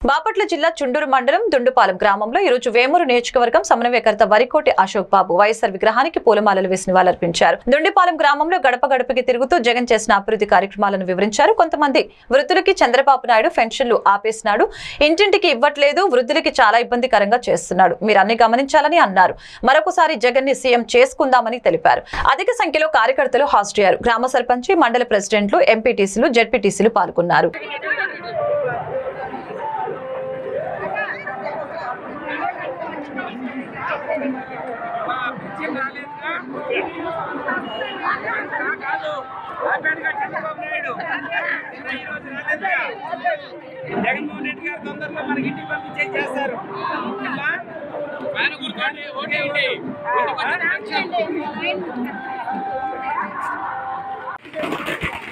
బాపట్ల జిల్లా చుండూరు మండలం దుండుపాలెం గ్రామంలో ఈ రోజు వేమూరు నియోజకవర్గం సమన్వయకర్త వరికోటి అశోక్ బాబు వైఎస్ఆర్ విగ్రహానికి పూలమాలలు వేసి నివాళులర్పించారు. దుండుపాలెం గ్రామంలో గడప గడపకి తిరుగుతూ జగన్ చేసిన అభివృద్ధి కార్యక్రమాలను వివరించారు. కొంతమంది వృద్ధులకి చంద్రబాబు నాయుడు పెన్షన్లు ఆపేసినాడు, ఇంటింటికి ఇవ్వట్లేదు, వృద్ధులకి చాలా ఇబ్బందికరంగా చేస్తున్నాడు, మీరు అన్ని గమనించాలని అన్నారు. మరొకసారి జగన్ ని సీఎం చేసుకుందామని తెలిపారు. అధిక సంఖ్యలో కార్యకర్తలు హాజరయ్యారు. గ్రామ సర్పంచ్, మండల ప్రెసిడెంట్లు, ఎంపీటీసీలు, జెడ్పీటీసీలు పాల్గొన్నారు. జగన్మోహన్ రెడ్డి గారు తొందరలో మనకి ఇంటికి పంపించేస్తారు. ఓకే